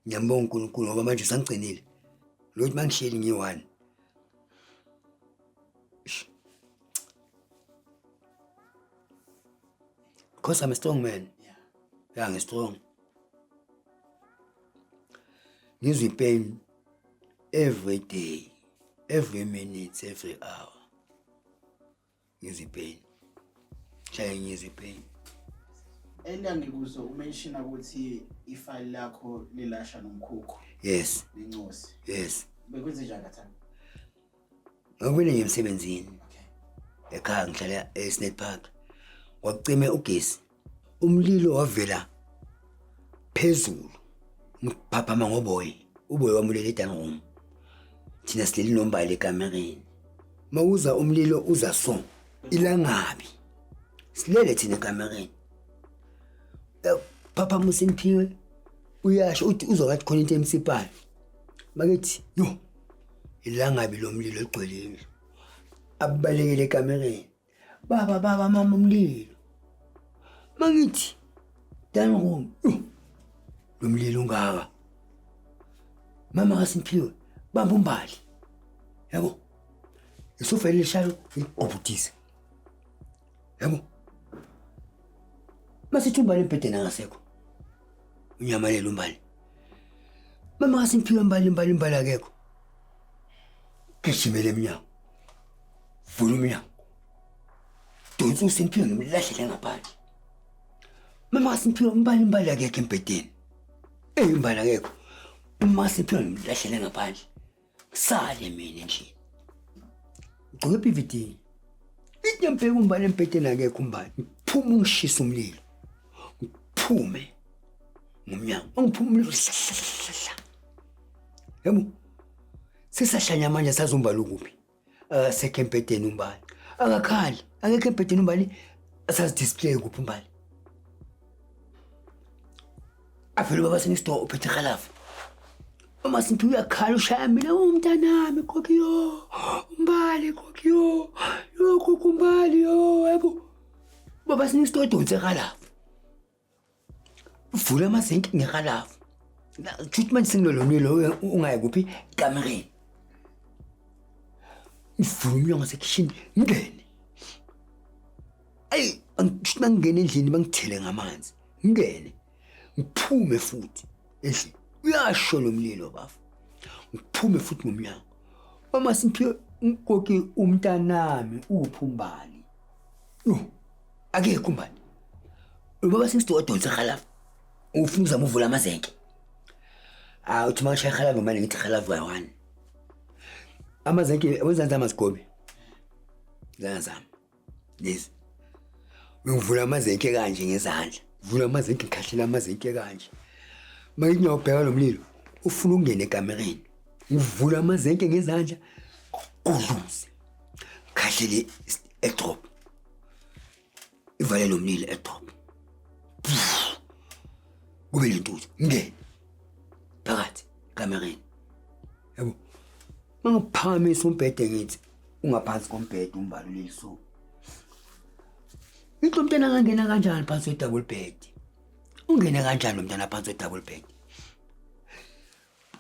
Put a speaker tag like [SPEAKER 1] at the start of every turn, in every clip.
[SPEAKER 1] Ngiyambonga uNkulunkulu ngoba manje usangigcinile. Lokuthi mangishiyeli ngiyi-1. Because I'm a strong man. Yeah, I'm strong. Ngizwa pain every day, every minute, every hour. Ngizwa pain. Shaya ngizwa pain.
[SPEAKER 2] Engangikuzo umenshina ukuthi ifile lakho lilasha nomkhukhu.
[SPEAKER 1] Yes.
[SPEAKER 2] Lencosi.
[SPEAKER 1] Yes.
[SPEAKER 2] Bekwenze njani kathana?
[SPEAKER 1] Ngakubile ngemsebenzini.
[SPEAKER 2] Okay.
[SPEAKER 1] Ekhaya ngihlala eSnake Park. Kwakucime ugesi. Umlilo wavela phezulu. Ngiphaphama ngoboyi. Uboyi wamulele eDining room. Thina sileli nombali ekamereni. Mawuza umlilo uza so. Ilangabi. Silele thina ekamereni. Papa Musimpiwe uyasho uthi uzokathi khona into emsipayo. Makethi yo ilangabi lomlilo ligcwelile. Abalekele ekamereni. Baba mama umlilo. Mangithi Dining room lo mlilo ungaka. Mama kaSimphiwe bamba umbali. Yabo. Isofa lishayo ngobutisa. Yabo. Masithi umbali empedeni angasekho. Unyamalela umbali. Mama kaSimphiwe umbali akekho. Gijimele eminyango. Vula umnyango. Donsa uSimphiwe ngimlahlele ngaphandle. Mama kaSimphiwe umbali akekho empedeni. Umbali akekho. Mama kaSimphiwe ngimlahlele ngaphandle. Sale mina nje. Ugcoke PVD. Inyambeka umbali empedeni akekho umbali. Phuma ungishisa umlilo. Ngiphume ngomnyango. Ngiphume umlilo. Yebo. Sisahlanya manje sazumbali ukuphi? Asekho empedeni umbali. Akakhali. Akekho empedeni umbali. Asazi display kuphi umbali. Avele baba senistore uphethe khalafu. Mama Simphiwe uyakhala ushaya mina umntanami kokhiyo. Umbali kokhiyo. Yo kokumbali yo yebo. Baba senistore donse khalafu. Uvula amazinki ngekhalafu. La treatment singilolomilo ungayi kuphi kamereni. Ivula umnyango wasekitchen ngene. Ayi angisho ngene endlini bangithele ngamanzi. Ngene. Ngiphume futhi endlini. Uyasho lo mlilo bafu. Ngiphume futhi ngomnyango. Mama Simphiwe ngoki umntanami uphumbali. No. Akekho umbali. Ubaba singistore donse khalafu. Ufuna uzama uvula amazenke. Uthi manje khalafu manje ngithi khalafu kayi1. Amazenke wenzani amazigobe. Ngiyazama. Yes. Ngivula amazenke kanje ngezandla. Vula amazenke ngikhahlela amazenke kanje. Manje ngiyobheka lo mlilo. Ufuna ukungena ekamereni. Ngivula amazenke ngezandla. Udluse. Khahlele edrop. Ivale lo mlilo edrop. Kube lentuthu ngene. Phakathi kamereni. Yebo. Mangiphamisa umbhede ngithi ungaphansi kombhede umbali liso. Umntwana angena kanjani phansi kwedouble bed? Ungene kanjani umntwana phansi kwedouble bed?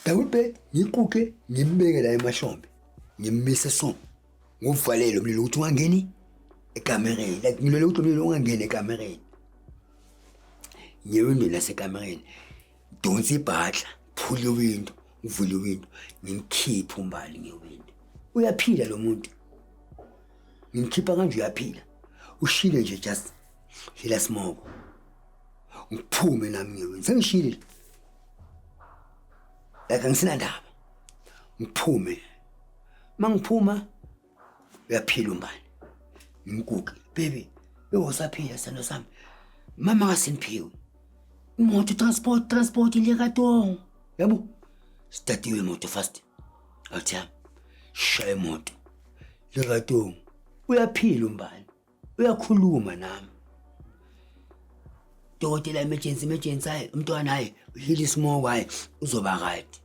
[SPEAKER 1] Double bed ngikuke ngimbeke la emahlombe. Ngimise so. Ngovalele umlilo ukuthi ungangeni ekamereni. Like ngilole ukuthi umlilo ungangeni ekamereni. Ngiwindi lasekamereni. Donsa ibhadla, phula iwindow, uvule iwindow, ngimkhipha umbali ngewindow. Uyaphila lo muntu. Ngimkhipha kanje uyaphila. Ushile nje just hila smoke. Ngiphume nami ngewindow. Sengishile. Like ngisina ndaba. Ngiphume. Mangiphuma uyaphila umbali. Ngikuke, baby, usaphila sando sami. Mama kaSimphiwe. Imoto transport ilekatong. Yabo. Statiwe imoto fast. Awuthami. Shaya imoto. Lekatong. Uyaphila umbali. Uyakhuluma nami. Dokotela emergency hayi umntwana hayi uhili smoke hayi uzoba right.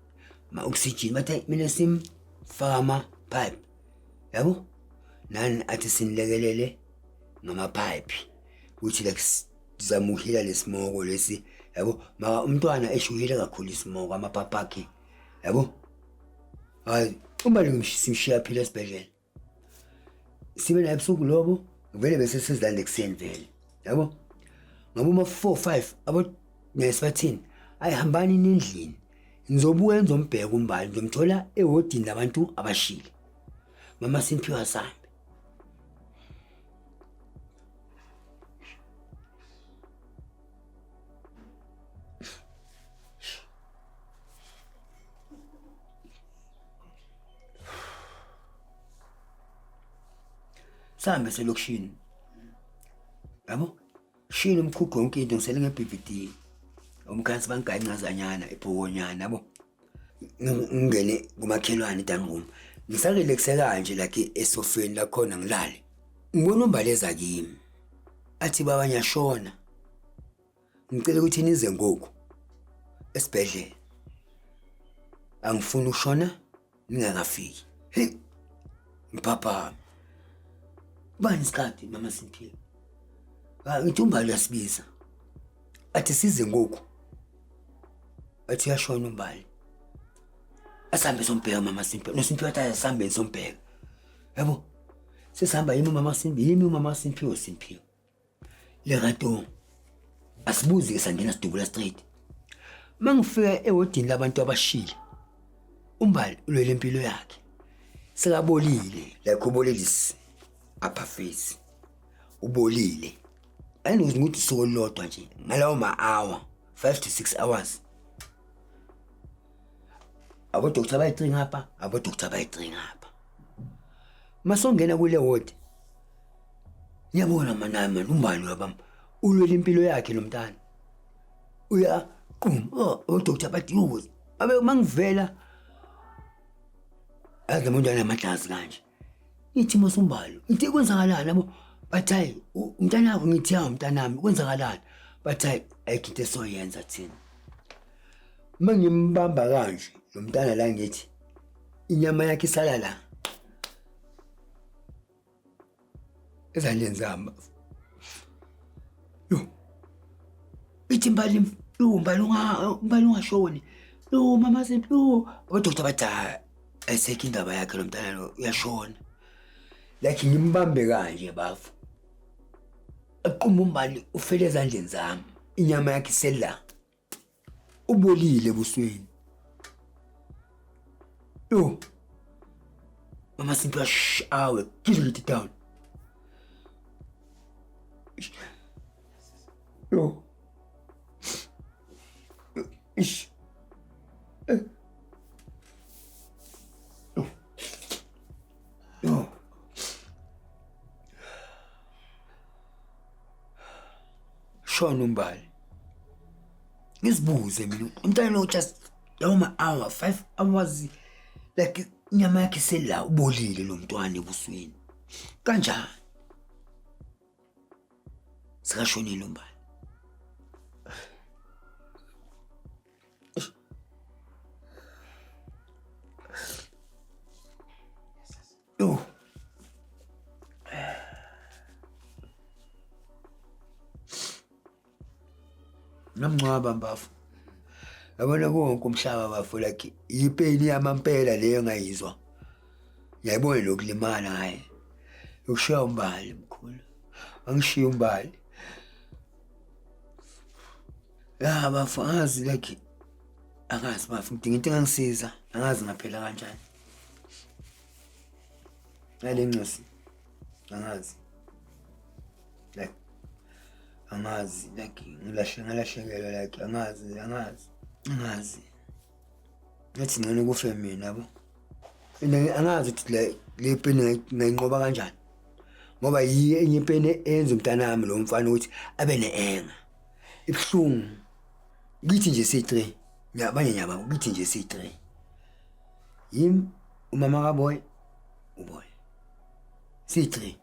[SPEAKER 1] Ma oxygen bathe mina simfaka ama pipe. Yabo? Nani athi sinilekelele ngama pipe. Uthi like zamuhila lesimogo lesi yabo maka umntwana eshuyile kakhulu isimoka amapapa akhe yabo hayi uma simshiya phila esibhedlela sibe naye ebusuku lobo vele bese sizilanda ekuseni vele yabo ngabe uma 4-5 abo nesibathini ayihambani nendlini ngizobuya enzombheka umbali ngizomthola ehodini labantu abashile mama Simphiwe Sambe Sambe selokishini yabo shini umkhukho yonke into ngisele ngeBVD umkhansi bangayincazanyana ephokonyana yabo ngingene kumakhelwane eDanroom ngisarelaxe kanje like esofeni la khona ngilale ngibona umbaleza kimi athi baba nyashona ngicela ukuthi nize ngoku esibhedlela angifuni ukushona ningakafiki hey mpapa bani isikhathi mama Simphiwe ngithi umbali uyasibiza athi size ngoku athi yashona umbali asambe sombheka mama Simphiwe noSimphiwe athi asambe sombheka yabo sesihamba yimi mama Simphiwe yimi umama Simphiwe Simphiwe le rato asibuzi sangena sidubula straight mangifika ehodini labantu abashile umbali ulwele impilo yakhe sekabolile like ubolelisi upper face ubolile ayinokuthi ngithi isoko lodwa nje ngalawo ma-hour 5 to 6 hours abodokotela bayi-3 ngapha abodokotela bayi-3 ngapha masongena kule ward ngiyabona manami umbali wabami ulwele impilo yakhe lo mntana odokotela bathi yuzi abe mangivela azi lamuntu anamadlazi kanje ithi mosumbalo ithi kwenzakalani yabo bathi hayi umntana wakho ngithi yawo mntanami kwenzakalani bathi hayi ayikho into esoyenza thina mangimbamba kanje lo mntana la ngithi inyama yakhe isala la ezandleni zami yo ithi mbali ungashoni lo mama Simphiwe odokotela bathi aysekho indaba yakhe lo mntana lo uyashona like ngimbambe kanje bafu aqhuma umbali ufele ezandleni zami inyama yakhe isela ubolile ebusweni yo mama Simphiwe awe kill it down yo ish yo shona umbali ngizibuze mina umntana lo just lawo ma-hour 5 hours like inyama yakhe sela ubolile lo mntwana ebusweni kanjani sikashonile umbali yo namncwaba mbafu yabona konke umhlaba bafu like ipeni yamampela leyo ngayizwa yayibona lokulimala hayi ukushiya umbali mkhulu angishiya umbali ya bafu angazi like angazi bafu ngidinga into engangisiza angazi ngaphela kanjani ngale ncosi angazi like angazi like ngilashekelwa like angazi ngathi ngene kufe mina yabo angazi ukuthi le peni ngayinqoba kanjani ngoba yiye enye ipeni enza umntana wami lo mfana ukuthi abe neenga ibhlungu ngithi nje C3 nyabanye nyaba ngithi nje C3 yimi umama kaboy uboy C3